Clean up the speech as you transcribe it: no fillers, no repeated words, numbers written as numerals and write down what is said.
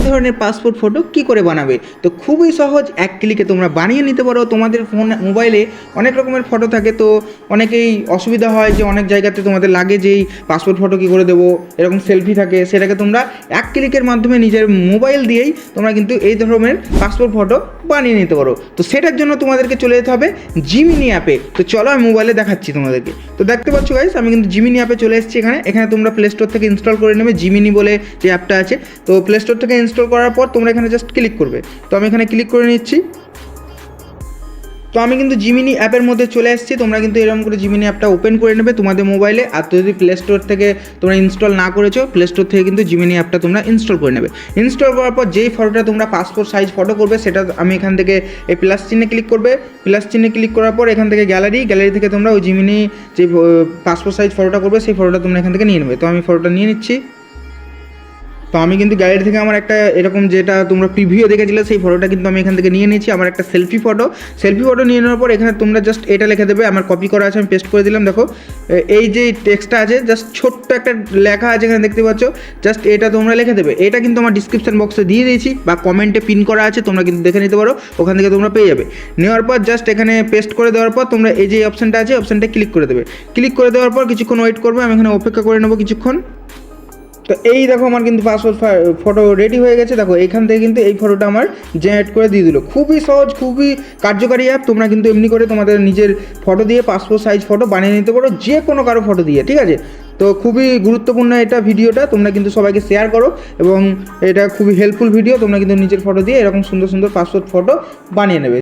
ধরনের passport photo কি করে বানাবে। তো খুবই সহজ, এক ক্লিকে তোমরা বানিয়ে নিতে পারো। তোমাদের মোবাইলে অনেক রকমের ফটো থাকে, তো অনেকেই অসুবিধা হয় যে অনেক জায়গাতে তোমাদের লাগে যে এই পাসপোর্ট ফটো কী করে দেবো, এরকম সেলফি থাকে, সেটাকে তোমরা এক ক্লিকের মাধ্যমে নিজের মোবাইল দিয়েই তোমরা কিন্তু এই ধরনের পাসপোর্ট ফটো বানিয়ে নিতে পারো। তো সেটার জন্য তোমাদেরকে চলে যেতে হবে জিমিনি অ্যাপে। তো চলো আমি মোবাইলে দেখাচ্ছি তোমাদেরকে। তো দেখতে পাচ্ছ গাইস, আমি কিন্তু জিমিনি অ্যাপে চলে এসেছি। এখানে তোমরা প্লে স্টোর থেকে ইনস্টল করে নেবে জিমিনি বলে যে অ্যাপটা আছে। তো প্লে স্টোর থেকে ইনস্টল করার পর তোমরা এখানে জাস্ট ক্লিক করবে। তো আমি এখানে ক্লিক করে নিচ্ছি। তো আমি কিন্তু জিমিনি অ্যাপের মধ্যে চলে এসেছি। তোমরা কিন্তু এরকম করে জিমিনি অ্যাপটা ওপেন করে নেবে তোমাদের মোবাইলে। আর যদি প্লে স্টোর থেকে তোমরা ইনস্টল না করেছো, প্লে স্টোর থেকে কিন্তু জিমিনি অ্যাপটা তোমরা ইনস্টল করে নেবে। ইনস্টল করার পর যেই ফটোটা তোমরা পাসপোর্ট সাইজ ফটো করবে, সেটা আমি এখান থেকে এই প্লাস চিহ্নে ক্লিক করবে। প্লাস চিহ্নে ক্লিক করার পর এখান থেকে গ্যালারি থেকে তোমরা ওই জিমিনি যে পাসপোর্ট সাইজ ফটোটা করবে, সেই ফটোটা তোমরা এখান থেকে নিয়ে নেবে। তো আমি ফটোটা নিয়ে নিচ্ছি। তো আমি কিন্তু গ্যালারি থেকে আমার একটা এরকম যেটা তোমরা প্রিভিউ দেখেছিলে, সেই ফটোটা কিন্তু আমি এখান থেকে নিয়ে নিয়েছি। আমার একটা সেলফি ফটো নিয়ে নেওয়ার পর এখানে তোমরা জাস্ট এটা লিখে দেবে। আমার কপি করা আছে, আমি পেস্ট করে দিলাম। দেখো এই যে টেক্সটটা আছে, জাস্ট ছোট্ট একটা লেখা আছে এখানে দেখতে পাচ্ছ, জাস্ট এটা তোমরা লিখে দেবে। এটা কিন্তু আমার ডিসক্রিপশন বক্সে দিয়ে দিয়েছি বা কমেন্টে পিন করা আছে, তোমরা কিন্তু দেখে নিতে পারো, ওখান থেকে তোমরা পেয়ে যাবে। নেওয়ার পর জাস্ট এখানে পেস্ট করে দেওয়ার পর তোমরা এই যে অপশানটা আছে, অপশানটা ক্লিক করে দেবে। ক্লিক করে দেওয়ার পর কিছুক্ষণ ওয়েট করবে, আমি এখানে অপেক্ষা করে নেবো কিছুক্ষণ। তো এই দেখো আমার কিন্তু পাসপোর্ট ফটো রেডি হয়ে গেছে। দেখো এখান থেকে কিন্তু এই ফটোটা আমার জেনারেট করে দিয়ে দিল। খুবই সহজ, খুবই কার্যকারী অ্যাপ। তোমরা কিন্তু এমনি করে তোমাদের নিজের ফটো দিয়ে পাসপোর্ট সাইজ ফটো বানিয়ে নিতে পারো, যে কোনো কারো ফটো দিয়ে, ঠিক আছে। তো খুবই গুরুত্বপূর্ণ এটা ভিডিওটা, তোমরা কিন্তু সবাইকে শেয়ার করো এবং এটা খুবই হেল্পফুল ভিডিও। তোমরা কিন্তু নিজের ফটো দিয়ে এরকম সুন্দর সুন্দর পাসপোর্ট ফটো বানিয়ে নেবে।